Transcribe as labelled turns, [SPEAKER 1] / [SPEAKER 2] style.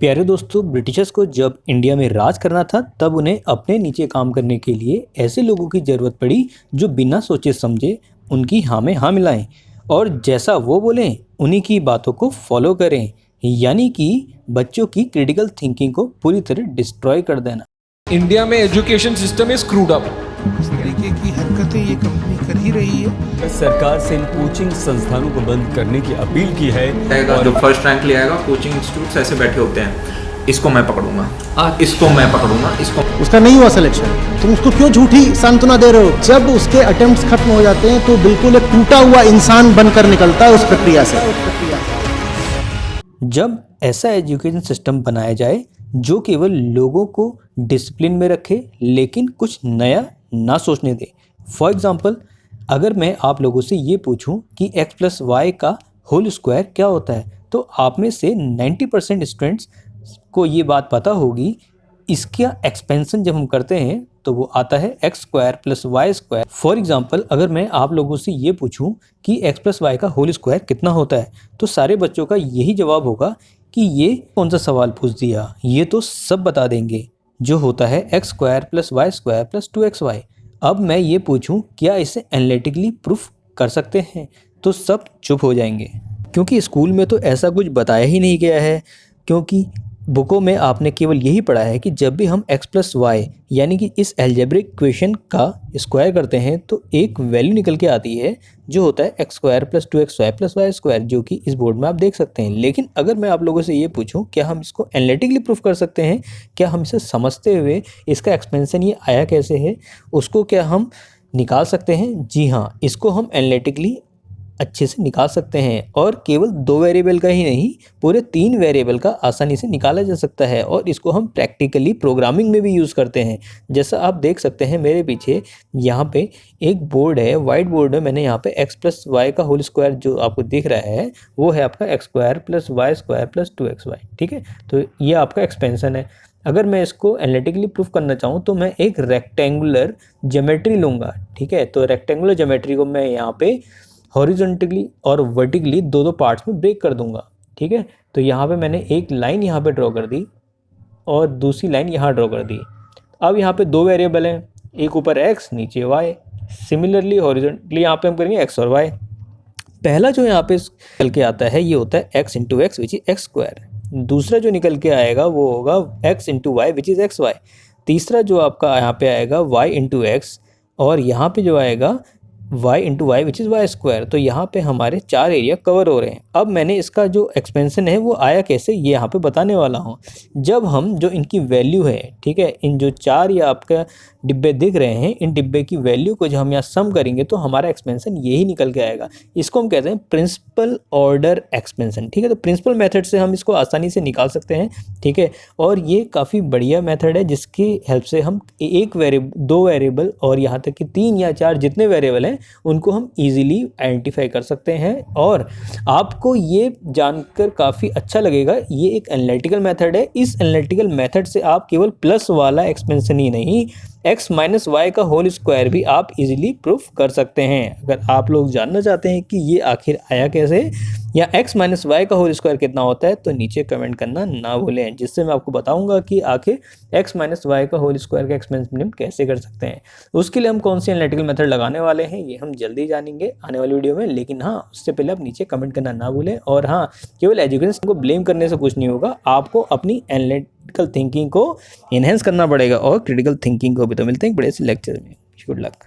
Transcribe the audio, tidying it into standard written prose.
[SPEAKER 1] प्यारे दोस्तों, ब्रिटिशर्स को जब इंडिया में राज करना था तब उन्हें अपने नीचे काम करने के लिए ऐसे लोगों की ज़रूरत पड़ी जो बिना सोचे समझे उनकी हाँ में हाँ मिलाएं और जैसा वो बोलें उन्हीं की बातों को फॉलो करें, यानी कि बच्चों की क्रिटिकल थिंकिंग को पूरी तरह डिस्ट्रॉय कर देना।
[SPEAKER 2] इंडिया में education system is screwed up.
[SPEAKER 3] इस तरीके की हरकतें ये कंपनी कर ही रही है।
[SPEAKER 4] सरकार से इन कोचिंग संस्थानों को बंद करने की अपील की है।
[SPEAKER 5] और जो फर्स्ट रैंक ले आएगा, कोचिंग इंस्टीट्यूट्स ऐसे बैठे होते हैं, इसको मैं पकड़ूंगा, इसको मैं पकड़ूंगा, इसको।
[SPEAKER 6] उसका नहीं हुआ सिलेक्शन, तुम उसको क्यों झूठी सांत्वना दे रहे हो? जब उसके अटेम्प्ट्स खत्म हो जाते हैं तो बिल्कुल एक टूटा हुआ इंसान बनकर निकलता है उस प्रक्रिया से।
[SPEAKER 1] जब ऐसा एजुकेशन सिस्टम बनाया जाए जो केवल लोगों को डिसिप्लिन में रखे लेकिन कुछ नया ना सोचने दे। फॉर एग्जाम्पल, अगर मैं आप लोगों से ये पूछूं कि x प्लस वाई का होल स्क्वायर क्या होता है तो आप में से 90% स्टूडेंट्स को ये बात पता होगी। इसका एक्सपेंशन जब हम करते हैं तो वो आता है x square plus y square. For example, अगर मैं आप लोगों से ये पूछूं कि x प्लस वाई का होल स्क्वायर कितना होता है तो सारे बच्चों का यही जवाब होगा कि ये कौन सा सवाल पूछ दिया, ये तो सब बता देंगे, जो होता है x square plus y square plus 2xy। अब मैं ये पूछूं क्या इसे एनालिटिकली प्रूफ कर सकते हैं तो सब चुप हो जाएंगे, क्योंकि स्कूल में तो ऐसा कुछ बताया ही नहीं गया है। क्योंकि बुकों में आपने केवल यही पढ़ा है कि जब भी हम x प्लस वाई यानी कि इस एल्जेब्रिक इक्वेशन का स्क्वायर करते हैं तो एक वैल्यू निकल के आती है जो होता है x square plus 2xy plus y square, जो कि इस बोर्ड में आप देख सकते हैं। लेकिन अगर मैं आप लोगों से ये पूछूं क्या हम इसको एनालिटिकली प्रूफ कर सकते हैं, क्या हम इसे समझते हुए इसका एक्सपेंशन ये आया कैसे है उसको क्या हम निकाल सकते हैं? जी हाँ, इसको हम एनालिटिकली अच्छे से निकाल सकते हैं और केवल 2 वेरिएबल का ही नहीं, पूरे 3 वेरिएबल का आसानी से निकाला जा सकता है। और इसको हम प्रैक्टिकली प्रोग्रामिंग में भी यूज़ करते हैं। जैसा आप देख सकते हैं मेरे पीछे यहाँ पे एक बोर्ड है, वाइट बोर्ड है। मैंने यहाँ पे x प्लस वाई का होल स्क्वायर जो आपको दिख रहा है वो है आपका x square plus y square plus 2xy। ठीक है, तो ये आपका एक्सपेंशन है। अगर मैं इसको एनालिटिकली प्रूफ करना चाहूँ तो मैं एक रेक्टेंगुलर ज्योमेट्री लूँगा। ठीक है, तो रेक्टेंगुलर ज्योमेट्री को मैं यहाँ पे हॉरिजॉन्टली और वर्टिकली दो पार्ट्स में ब्रेक कर दूंगा। ठीक है, तो यहाँ पे मैंने एक लाइन यहाँ पे ड्रॉ कर दी और दूसरी लाइन यहाँ ड्रॉ कर दी। अब यहाँ पे 2 वेरिएबल हैं, एक ऊपर x नीचे y। सिमिलरली हॉरिजॉन्टली यहाँ पे हम करेंगे x और y। पहला जो यहाँ पे निकल के आता है ये होता है x into x which is x square. दूसरा जो निकल के आएगा वो होगा x into y which is x y. तीसरा जो आपका यहाँ पे आएगा y इंटू एक्स और यहाँ पे जो आएगा y into y which is y square. तो यहाँ पे हमारे 4 एरिया कवर हो रहे हैं। अब मैंने इसका जो एक्सपेंशन है वो आया कैसे ये यहाँ पे बताने वाला हूँ। जब हम जो इनकी वैल्यू है, ठीक है, इन जो 4 या आपका डिब्बे दिख रहे हैं, इन डिब्बे की वैल्यू को जब हम यहाँ सम करेंगे तो हमारा एक्सपेंशन यही निकल के आएगा। इसको हम कहते हैं प्रिंसिपल ऑर्डर एक्सपेंशन। ठीक है, तो प्रिंसिपल मेथड से हम इसको आसानी से निकाल सकते हैं। ठीक है, और ये काफ़ी बढ़िया मेथड है जिसकी हेल्प से हम एक वेरिएबल, 2 वेरिएबल और यहाँ तक कि 3 या 4 जितने वेरिएबल हैं उनको हम इजीली आइडेंटिफाई कर सकते हैं। और आपको ये जानकर काफ़ी अच्छा लगेगा, ये एक एनालिटिकल मेथड है। इस एनालिटिकल मेथड से आप केवल प्लस वाला एक्सपेंशन ही नहीं, x माइनस वाई का होल स्क्वायर भी आप इजीली प्रूफ कर सकते हैं। अगर आप लोग जानना चाहते हैं कि ये आखिर आया कैसे या x माइनस वाई का होल स्क्वायर कितना होता है तो नीचे कमेंट करना ना भूलें, जिससे मैं आपको बताऊंगा कि आखिर x माइनस वाई का होल स्क्वायर का एक्सपेंशन हम कैसे कर सकते हैं। उसके लिए हम कौन सी एनालिटिकल मेथड लगाने वाले हैं ये हम जल्दी जानेंगे आने वाली वीडियो में। लेकिन हाँ, उससे पहले आप नीचे कमेंट करना ना भूलें। और हाँ, केवल एजुकेशन को ब्लेम करने से कुछ नहीं होगा, आपको अपनी एनालिटिकल थिंकिंग को इन्हेंस करना पड़ेगा और क्रिटिकल थिंकिंग को भी। तो मिलते हैं एक बड़े से लेक्चर में। Good luck.